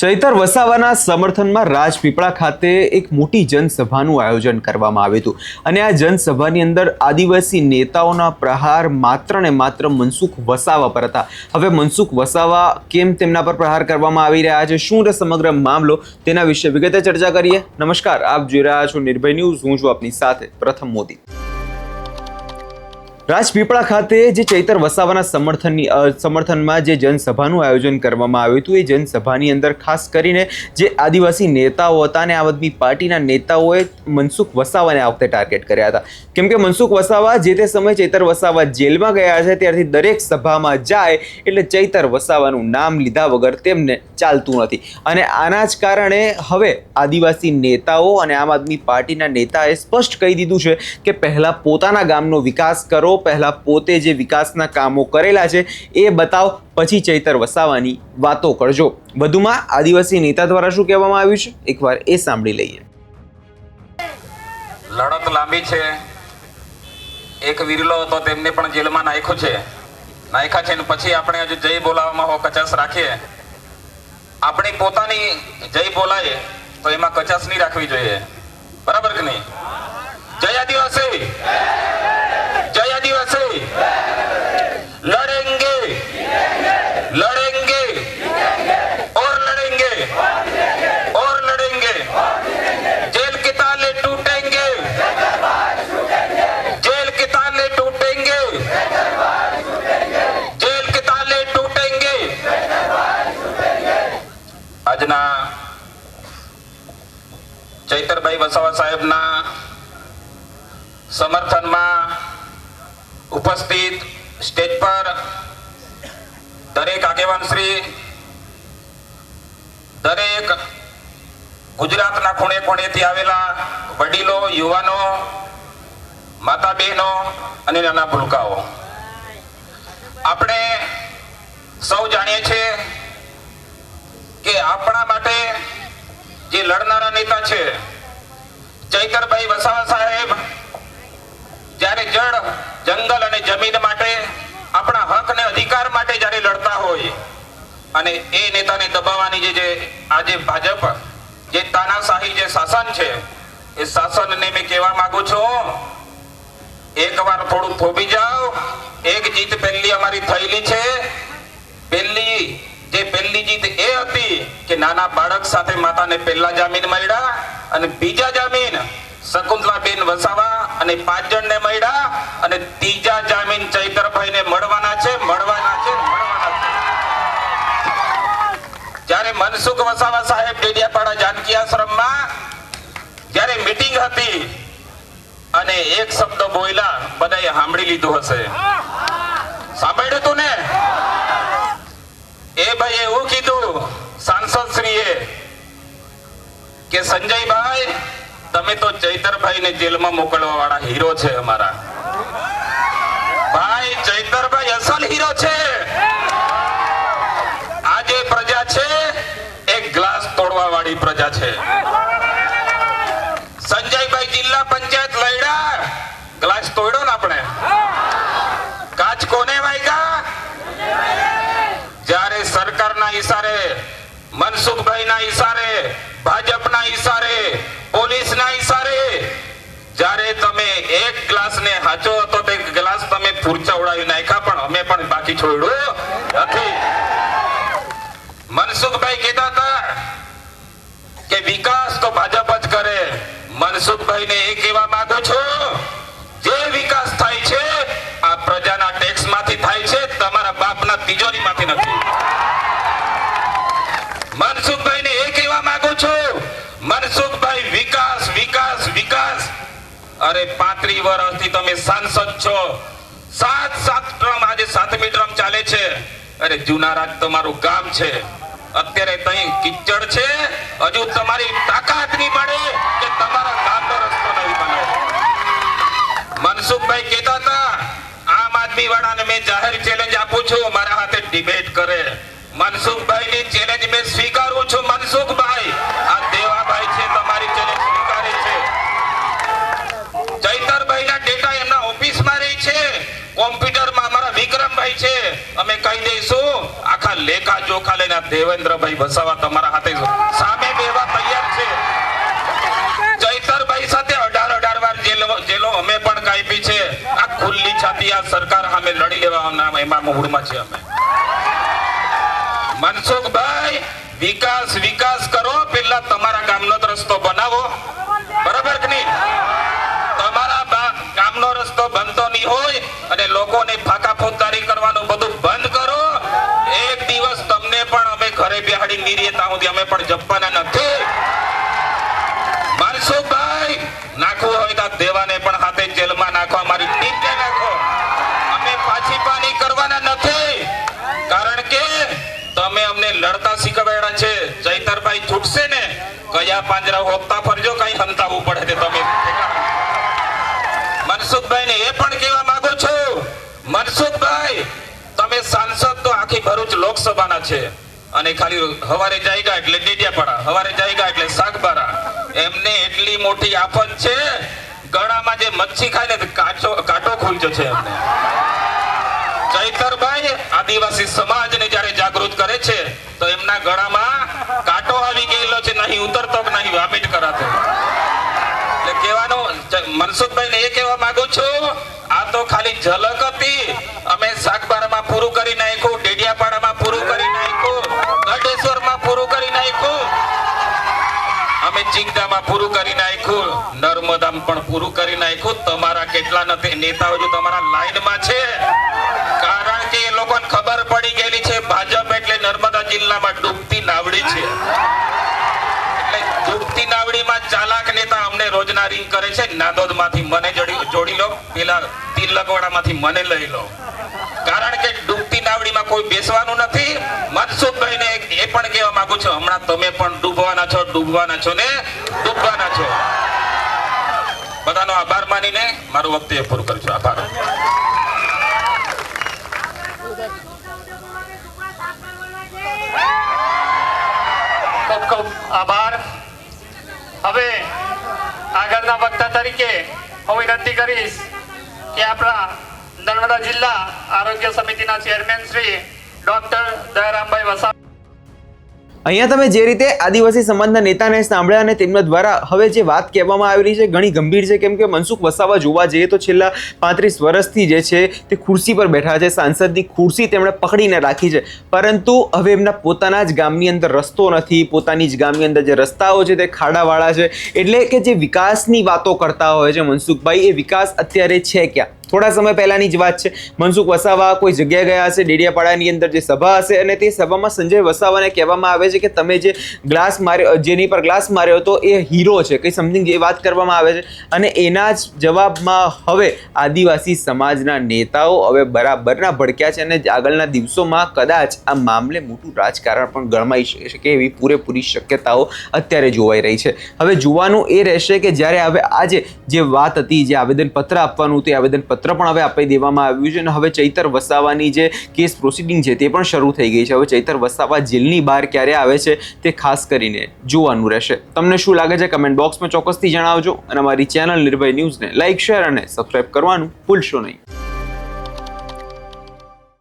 ચૈતર વસાવાના સમર્થનમાં રાજપીપળા ખાતે એક મોટી જનસભાનું આયોજન કરવામાં આવ્યું હતું અને આ જનસભાની અંદર આદિવાસી નેતાઓના પ્રહાર માત્ર ને માત્ર મનસુખ વસાવા પર હતા. હવે મનસુખ વસાવા કેમ તેમના પર પ્રહાર કરવામાં આવી રહ્યા છે, શું છે સમગ્ર મામલો, તેના વિશે વિગતે ચર્ચા કરીએ. નમસ્કાર, આપ જોઈ રહ્યા છો નિર્ભય ન્યૂઝ. હું છું આપની સાથે પ્રથમ મોદી. રાજપીપળા ખાતે જે ચૈતર વસાવાના સમર્થનમાં જે જનસભાનું આયોજન કરવામાં આવ્યું હતું, એ જનસભાની અંદર ખાસ કરીને જે આદિવાસી નેતાઓ હતા અને આમ આદમી પાર્ટીના નેતાઓએ મનસુખ વસાવાને આ વખતે ટાર્ગેટ કર્યા હતા. કેમ કે મનસુખ વસાવા જે તે સમયે ચૈતર વસાવા જેલમાં ગયા છે ત્યારથી દરેક સભામાં જાય એટલે ચૈતર વસાવાનું નામ લીધા વગર તેમને ચાલતું નથી. અને આના જ કારણે હવે આદિવાસી નેતાઓ અને આમ આદમી પાર્ટીના નેતાએ સ્પષ્ટ કહી દીધું છે કે પહેલાં પોતાના ગામનો વિકાસ કરો, પહેલા પોતે જે વિકાસના કામો કરેલા છે એ બતાવ, પછી ચૈતર વસાવાની વાતો કરજો. વધુમાં આદિવાસી નેતા દ્વારા શું કહેવામાં આવ્યું છે, એકવાર એ સાંભળી લઈએ. લડત લાંબી છે. એક વિરલો હતો, તેમને પણ જેલમાં નાખ્યા છે ને પછી આપણે હજુ જય બોલાવવામાં હો કચાશ રાખીએ. આપણી પોતાની જય બોલાય તો એમાં કચાશ નહીં રાખવી જોઈએ, બરાબર કે નહીં? જય આદિવાસી, जय आदिवासी, लड़ेंगे लड़ेंगे और लड़ेंगे और लड़ेंगे, जेल के ताले टूटेंगे, जेल के ताले टूटेंगे, जेल के ताले टूटेंगे. આજના ચૈતરભાઈ વસાવા સાહેબના સમર્થનમાં ઉપસ્થિત સ્ટેજ પર દરેક આગેવાન શ્રી, દરેક ગુજરાતના ખૂણે ખૂણેથી આવેલા વડીલો, યુવાનો, માતા બહેનો અને નાના ભૂલકાઓ, આપણે સૌ જાણીએ છીએ કે આપણા માટે જે લડનારા નેતા છે ચૈતરભાઈ વસાવા સાહેબ જ્યારે જળ, જંગલ અને જમીન માટે, આપણા હક અને અધિકાર માટે જ્યારે લડતા હોય અને એ નેતાને દબાવવાની જે આજે ભાજપ જે તાનાશાહી જે શાસન છે એ શાસનને મેં કહેવા માંગુ છું, એકવાર થોડું થોભી જાઓ. એક જીત પહેલી અમારી થયેલી છે. પહેલી જીત એ હતી કે નાના બાળક સાથે માતાને પહેલા જામીન મળ્યા અને બીજા જામીન શકુંતલાબેન વસાવા અને 5 જણને મળ્યા અને ત્રીજા જામીન ચૈતરભાઈને મળવાના છે. જ્યારે મનસુખ વસાવા સાહેબ ડેડિયાપાડા જાનકી આશ્રમમાં જ્યારે મીટિંગ હતી અને એક શબ્દ બોલ્યા, બધાએ સાંભળી લીધું હશે, સાંભળ્યું તું ને? એ ભાઈ એવું કીધું સાંસદ શ્રીએ કે સંજયભાઈ, તમે તો ચૈતરભાઈને જેલમાં મોકલવા વાળા હીરો છે અમારા. ભાઈ, ચૈતરભાઈ અસલ હીરો છે. આ જે પ્રજા છે એક ગ્લાસ તોડવા વાળી પ્રજા છે. સંજયભાઈ જિલ્લા પંચાયત લડ્યા, ગ્લાસ તોડ્યો ને આપણે. કાચ કોને વાગ્યા? જ્યારે સરકારના ઈશારે, મનસુખભાઈના ઈશારે, ભાજપના ઈશારે, પોલીસના ઈશારે જ્યારે તમે એક ગ્લાસને હાચો હતો તે ગ્લાસ તમે ફૂરચા ઉડાવી નાખ્યા, પણ અમે પણ બાકી છોડ્યું નથી. મનસુખભાઈ કહેતા હતા કે વિકાસ તો ભાજપ જ કરે. મનસુખભાઈને એ કહેવા માંગુ છું, જે વિકાસ થાય છે આ પ્રજાના ટેક્સ માંથી થાય છે, તમારા બાપના તિજોરીમાંથી નથી. મનસુખભાઈને એ કહેવા માંગુ છું, મનસુખભાઈ વિકાસ વિકાસ વિકાસ. અરે 35 વર્ષથી તમે સાંસદ છો, 7 ટર્મ, આજે 7મી ટર્મ ચાલે છે. અરે જુનારાજ તમારું ગામ છે, અત્યારે તઈ કિચડ છે, હજુ તમારી તાકાત નહીં મળે કે તમારા ગામનો રસ્તો નહીં બનાવો. મનસુખભાઈ કહેતા હતા, આમ આદમી વાળાને મેં જાહેર ચેલેન્જ આપું છું, મારા હાથે ડિબેટ કરે. મનસુખભાઈની ચેલેન્જ મેં સ્વીકારું છું. મનસુખભાઈ, આ દેવાભાઈ છે, તમારી ચેલેન્જ સ્વીકારે છે. ચૈતરભાઈના ડેટા એમના ઓફિસમાં રહી છે, કોમ્પ્યુટરમાં અમારા વિક્રમભાઈ છે. અમે કહી દઈશું, આખા લેખા જોખા લઈને દેવેન્દ્ર ચૈતરભાઈ વસાવા તમારા હાથે સામે બેવા તૈયાર છે. ચૈતરભાઈ સાથે 18 વાર જેલો અમે પણ કાપી છે. આ ખુલ્લી છાતી આ સરકાર સામે લડી લેવાના એમાં મૂળમાં છે અમે. મનસુખભાઈ વિકાસ કરો, પેલા તમારા ગામનો રસ્તો બનાવો, બરાબર કે નહીં? તમારા ગામનો રસ્તો બનતો નહીં હોય અને લોકોને ફાકા ફોજદારી કરવાનું બધું બંધ કરો. એક દિવસ તમને પણ અમે ઘરે બેહાડી નિર્યતા સુધી અમે પણ જપવાના નથી. મનસુખભાઈ નાખવું હોય તો દેવાને પણ હાથે જેલમાં નાખો, અમારી ટીમને નાખો. અમે પાછી પાની કરવાના નથી, કારણ કે તમે અમને લડતા શીખવાડ્યા છે. ચૈતરભાઈ છૂટશે ને કયા પાંજરા હોપતા ફરજો, કઈ હંતાવવું પડે તે તમે. મનસુખભાઈ ને એ પણ કહેવા માંગુ છું, મનસુખભાઈ તમે સાંસદ તો આખી ભરૂચ લોકસભાના છે અને ખાલી હવારે જાયગા એટલે ડેડિયાપાડા, હવારે જાયગા એટલે સાગબારા. એમને એટલી મોટી આફત છે, ગળામાં જે મચ્છી ખાય ને કાંટો ખુલજો છે એમને. ચૈતરભાઈ આદિવાસી સમાજને જ્યારે જાગૃત કરે છે તો એમના ગળામાં કાંટો આવી ગયેલો છે, નહીં ઉતરતો કે નહીં વોમિટ કરાતો. એટલે કહેવાનું મનસુખભાઈને એ કહેવા માંગુ છું, આ તો ખાલી ઝલક હતી. અમે સાગબારામાં પૂરું કરી નાખ્યું, ડેડિયાપાડામાં પૂરું કરી નાખ્યું, ગઢેશ્વરમાં પૂરું કરી નાખ્યું, અમે ચિંતામાં પૂરું કરી નાખ્યું, નર્મદામાં પણ પૂરું કરી નાખ્યું. તમારા કેટલા નથી નેતાઓ જો તમારા લાઈનમાં છે, કારણ કે એ લોકોને ખબર પડી ગયેલી છે ભાજપ એટલે નર્મદા જિલ્લામાં ડૂબતી નાવડી છે. એટલે ડૂબતી નાવડીમાં ચાલાક નેતા અમને રોજના રિંગ કરે છે, નાદોદમાંથી મને જોડી લો, પેલા તિલકવાડામાંથી મને લઈ લો, કારણ કે ડૂબતી નાવડીમાં કોઈ બેસવાનું નથી. મનસુખભાઈને એ પણ કહેવા માંગુ છું, હમણાં તમે પણ ડૂબવાના છો ને ડૂબવાના છો. બધાનો આભાર માનીને મારું વક્તવ્ય પૂરું કરું છું. આભાર. ખૂબ ખૂબ આભાર. હવે આગળના વક્તા તરીકે હું વિનંતી કરીશ કે આપણા નર્મદા જિલ્લા આરોગ્ય સમિતિના ચેરમેન શ્રી ડોક્ટર દયારામભાઈ વસાવા. અહીંયા તમે જે રીતે આદિવાસી સમાજના નેતાને સાંભળ્યા અને તેમના દ્વારા હવે જે વાત કહેવામાં આવેલી છે ઘણી ગંભીર છે, કેમ કે મનસુખ વસાવા જોવા જઈએ તો છેલ્લા 35 વર્ષથી જે છે તે ખુરશી પર બેઠા છે, સાંસદની ખુરશી તેમણે પકડીને રાખી છે, પરંતુ હવે એમના પોતાના જ ગામની અંદર રસ્તો નથી, પોતાની જ ગામની અંદર જે રસ્તાઓ છે તે ખાડાવાળા છે. એટલે કે જે વિકાસની વાતો કરતા હોય છે મનસુખભાઈ, એ વિકાસ અત્યારે છે ક્યાં? થોડા સમય પહેલાની જ વાત છે, મનસુખ વસાવા કોઈ જગ્યાએ ગયા હશે, ડેડિયાપાડાની અંદર જે સભા હશે અને તે સભામાં સંજય વસાવાને કહેવામાં આવે છે કે તમે જે ગ્લાસ માર્યો, જેની પર ગ્લાસ માર્યો હતો એ હીરો છે, કંઈ સમથિંગ એ વાત કરવામાં આવે છે. અને એના જ જવાબમાં હવે આદિવાસી સમાજના નેતાઓ હવે બરાબરના ભડક્યા છે અને આગળના દિવસોમાં કદાચ આ મામલે મોટું રાજકારણ પણ ગરમાઈ શકે એવી પૂરેપૂરી શક્યતાઓ અત્યારે જોવાઈ રહી છે. હવે જોવાનું એ રહેશે કે જ્યારે હવે આજે જે વાત હતી, જે આવેદનપત્ર આપવાનું હતું, આવેદનપત્ર પણ હવે આપી દેવામાં આવ્યું છે અને હવે ચૈતર વસાવાની જે કેસ પ્રોસિડિંગ છે તે પણ શરૂ થઈ ગઈ છે. હવે ચૈતર વસાવા જેલની બહાર ક્યારે આવે છે તે ખાસ કરીને જોવાનું રહેશે. તમને શું લાગે છે કમેન્ટ બોક્સમાં ચોક્કસથી જણાવજો અને અમારી ચેનલ નિર્ભય ન્યૂઝને લાઇક, શેર અને સબસ્ક્રાઇબ કરવાનું ભૂલશો નહીં.